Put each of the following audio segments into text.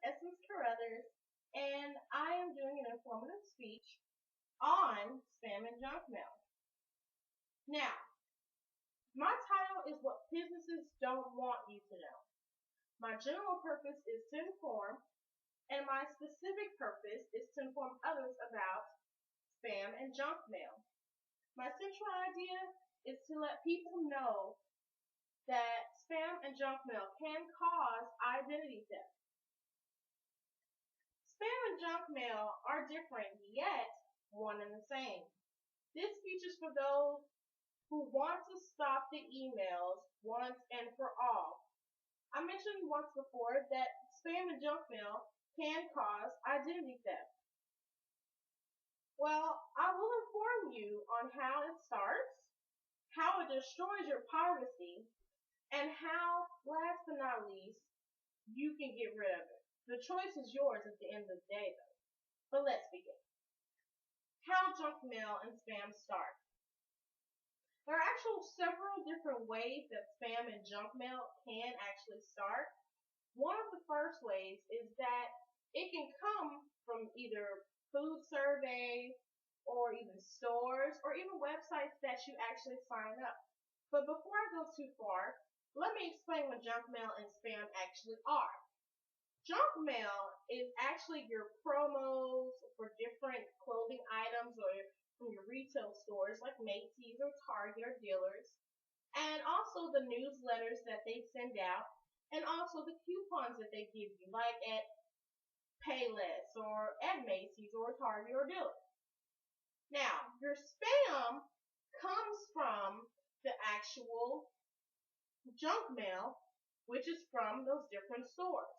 Essence Carruthers, and I am doing an informative speech on spam and junk mail. Now, my title is What Businesses Don't Want You to Know. My general purpose is to inform, and my specific purpose is to inform others about spam and junk mail. My central idea is to let people know that spam and junk mail can cause identity theft. Spam and junk mail are different, yet one and the same. This speech is for those who want to stop the emails once and for all. I mentioned once before that spam and junk mail can cause identity theft. Well, I will inform you on how it starts, how it destroys your privacy, and how, last but not least, you can get rid of it. The choice is yours at the end of the day, though. But let's begin. How junk mail and spam start. There are actually several different ways that spam and junk mail can actually start. One of the first ways is that it can come from either food surveys or even stores or even websites that you actually sign up. But before I go too far, let me explain what junk mail and spam actually are. Junk mail is actually your promos for different clothing items or from your retail stores like Macy's or Target or dealers, and also the newsletters that they send out, and also the coupons that they give you, like at Payless or at Macy's or Target or dealer. Now, your spam comes from the actual junk mail, which is from those different stores.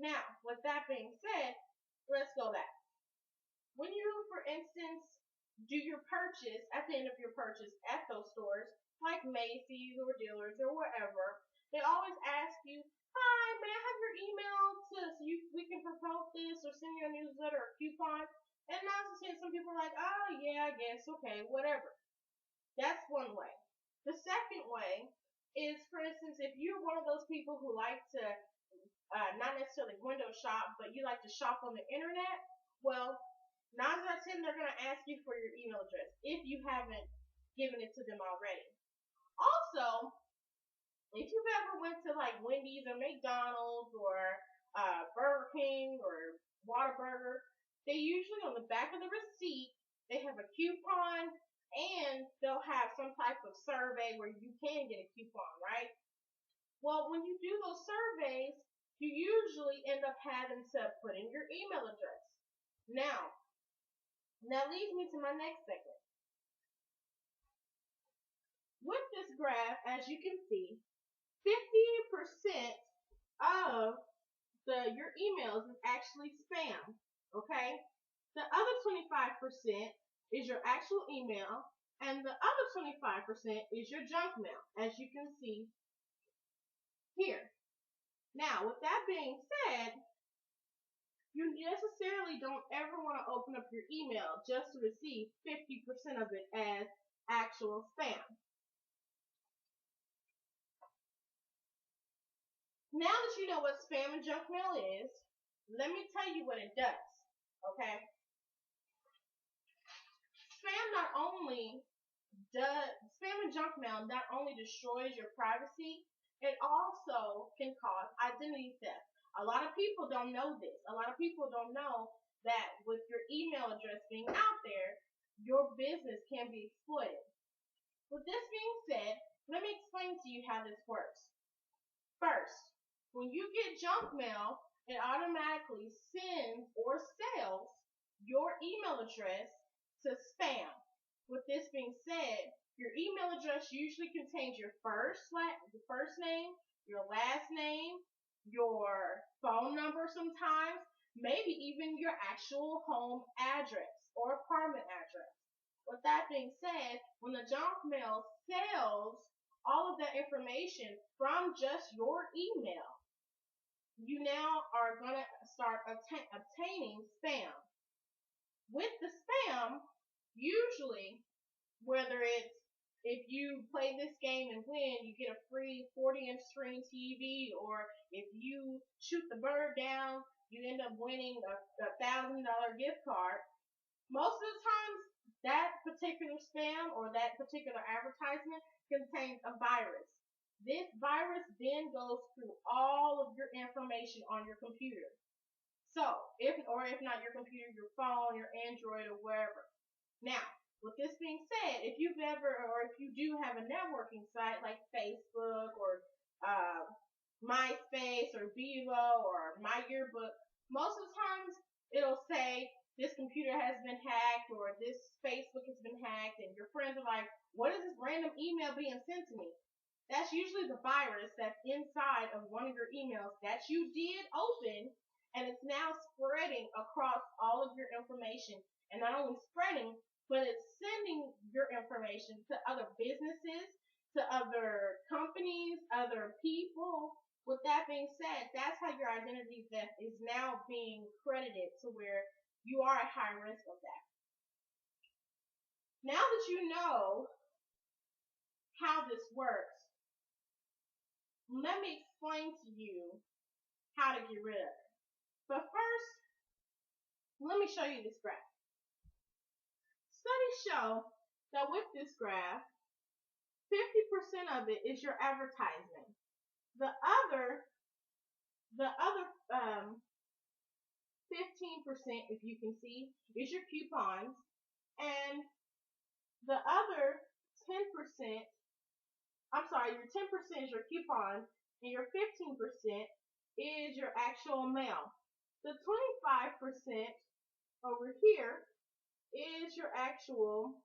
Now, with that being said, let's go back. When you, for instance, do your purchase at the end of your purchase at those stores, like Macy's or dealers or wherever, they always ask you, "Hi, may I have your email so we can promote this or send you a newsletter or coupon?" And 9 some people are like, "Oh yeah, I guess, okay, whatever." That's one way. The second way is, for instance, if you're one of those people who like to not necessarily window shop, but you like to shop on the internet, well, 9 they're going to ask you for your email address if you haven't given it to them already. Also, if you've ever went to like Wendy's or McDonald's or Burger King or Whataburger, they usually on the back of the receipt, they have a coupon and they'll have some type of survey where you can get a coupon, right? Well, when you do those surveys, you usually end up having to put in your email address. Now, that leads me to my next segment. With this graph, as you can see, 50% of your emails is actually spam, okay? The other 25% is your actual email, and the other 25% is your junk mail, as you can see here. Now, with that being said, you necessarily don't ever want to open up your email just to receive 50% of it as actual spam. Now that you know what spam and junk mail is, let me tell you what it does, okay? Spam and junk mail not only destroys your privacy, it also can cause identity theft. A lot of people don't know this. A lot of people don't know that with your email address being out there, your business can be exploited. With this being said, let me explain to you how this works. First, when you get junk mail, it automatically sends or sells your email address to spam. With this being said, your email address usually contains your first name, your last name, your phone number sometimes, maybe even your actual home address or apartment address. With that being said, when the junk mail sells all of that information from just your email, you now are going to start obtaining spam. With the spam, usually, whether it's if you play this game and win, you get a free 40-inch screen TV, or if you shoot the bird down, you end up winning a $1,000 gift card. Most of the times, that particular spam or that particular advertisement contains a virus. This virus then goes through all of your information on your computer. So, if not your computer, your phone, your Android, or wherever. Now, with this being said, if you do have a networking site like Facebook or MySpace or Vivo or My Yearbook, most of the times it'll say this computer has been hacked or this Facebook has been hacked, and your friends are like, what is this random email being sent to me? That's usually the virus that's inside of one of your emails that you did open, and it's now spreading across all of your information. And not only spreading, but it's sending your information to other businesses, to other companies, other people. With that being said, that's how your identity theft is now being credited to where you are at high risk of that. Now that you know how this works, let me explain to you how to get rid of it. But first, let me show you this graph. Studies show that with this graph, 50% of it is your advertising. The other 15%, if you can see, is your coupons, and the other 10%, your 10% is your coupons, and your 15% is your actual mail. The 25% over here is your actual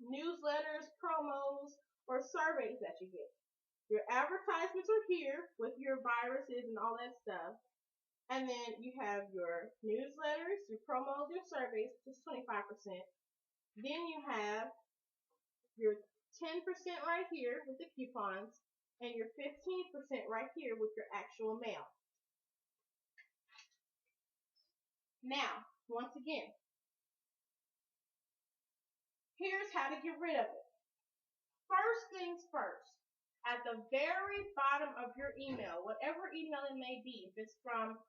newsletters, promos, or surveys that you get. Your advertisements are here with your viruses and all that stuff. And then you have your newsletters, your promos, your surveys, which is 25%. Then you have your 10% right here with the coupons, and your 15% right here with your actual mail. Now, once again, here's how to get rid of it. First things first, at the very bottom of your email, whatever email it may be, if it's from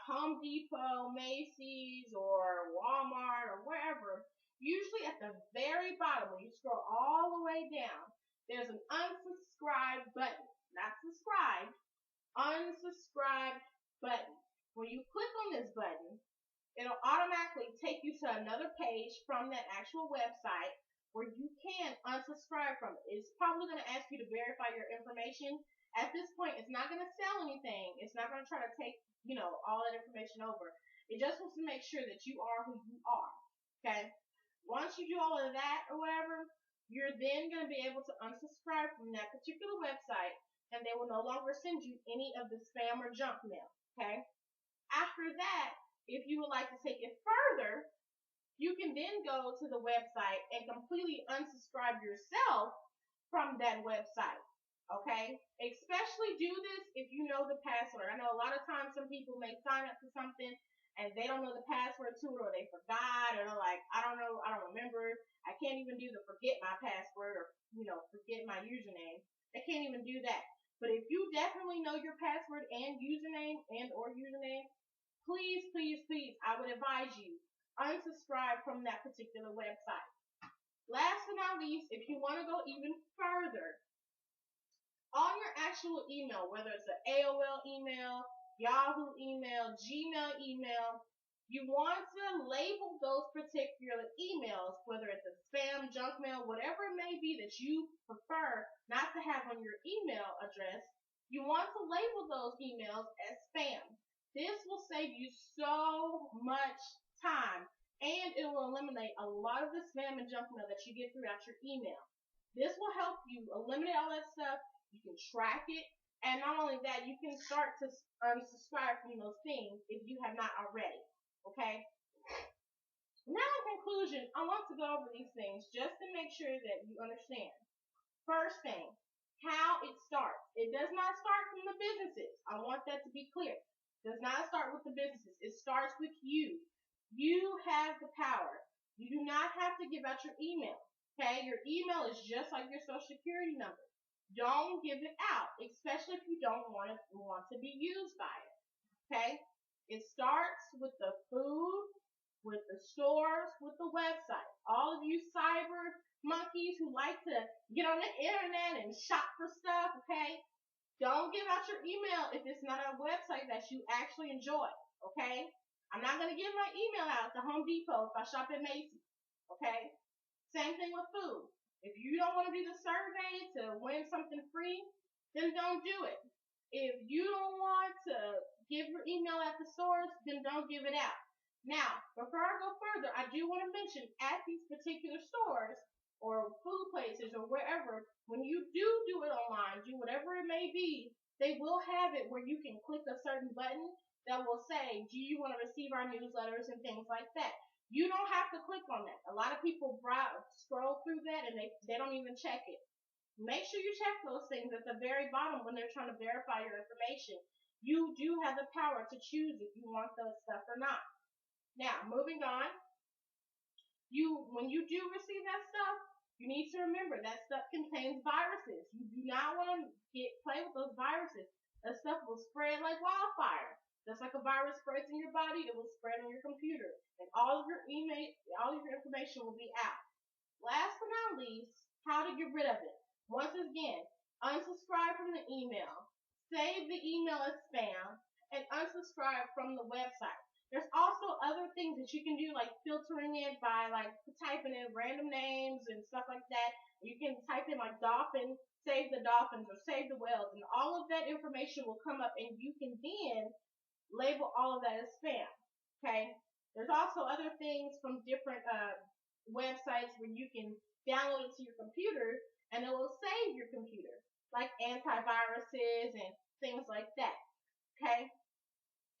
Home Depot, Macy's, or Walmart, or wherever, usually at the very bottom, when you scroll all the way down, there's an unsubscribe button. Not subscribe, unsubscribe button. When you click on this button, it'll automatically take you to another page from that actual website where you can unsubscribe from it. It's probably going to ask you to verify your information. At this point, it's not going to sell anything. It's not going to try to take, all that information over. It just wants to make sure that you are who you are. Okay? Once you do all of that or whatever, you're then going to be able to unsubscribe from that particular website, and they will no longer send you any of the spam or junk mail. Okay? After that, if you would like to take it further, you can then go to the website and completely unsubscribe yourself from that website. Okay? Especially do this if you know the password. I know a lot of times some people may sign up for something and they don't know the password to it, or they forgot, or they're like, I don't know, I don't remember. I can't even do the forget my password or, forget my username. I can't even do that. But if you definitely know your password and username please, please, please, I would advise you, unsubscribe from that particular website. Last but not least, if you want to go even further, on your actual email, whether it's an AOL email, Yahoo email, Gmail email, you want to label those particular emails, whether it's a spam, junk mail, whatever it may be that you prefer not to have on your email address, you want to label those emails as spam. This will save you so much time, and it will eliminate a lot of the spam and junk mail that you get throughout your email. This will help you eliminate all that stuff. You can track it, and not only that, you can start to unsubscribe from those things if you have not already. Okay? Now, in conclusion, I want to go over these things just to make sure that you understand. First thing, how it starts. It does not start from the businesses. I want that to be clear. It does not start with the businesses. It starts with you. You have the power. You do not have to give out your email. Okay, your email is just like your social security number. Don't give it out, especially if you don't want to be used by it. Okay, it starts with the food, with the stores, with the website. All of you cyber monkeys who like to get on the internet and shop for stuff, okay? Don't give out your email if it's not a website that you actually enjoy, okay? I'm not going to give my email out to Home Depot if I shop at Macy's, okay? Same thing with food. If you don't want to do the survey to win something free, then don't do it. If you don't want to give your email at the stores, then don't give it out. Now, before I go further, I do want to mention at these particular stores or food places or wherever, when you do it online, do whatever it may be, they will have it where you can click a certain button that will say, do you want to receive our newsletters and things like that. You don't have to click on that. A lot of people scroll through that and they don't even check it. Make sure you check those things at the very bottom when they're trying to verify your information. You do have the power to choose if you want those stuff or not. Now, moving on, when you do receive that stuff, you need to remember that stuff contains viruses. You do not want to play with those viruses. That stuff will spread like wildfire. Just like a virus spreads in your body, it will spread on your computer, and all of your information will be out. Last but not least, how to get rid of it. Once again, unsubscribe from the email, save the email as spam, and unsubscribe from the website. There's also other things that you can do, like filtering it by like typing in random names and stuff like that. You can type in like dolphin, save the dolphins or save the whales, and all of that information will come up, and you can then label all of that as spam. Okay. There's also other things from different websites where you can download it to your computer, and it will save your computer, like antiviruses and things like that. Okay.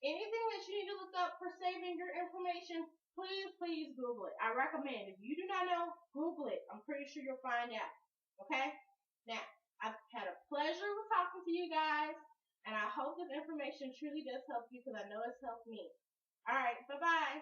Anything that you need to look up for saving your information, please Google it. I recommend. If you do not know, Google it. I'm pretty sure you'll find out. Okay? Now, I've had a pleasure with talking to you guys, and I hope this information truly does help you because I know it's helped me. All right, bye-bye.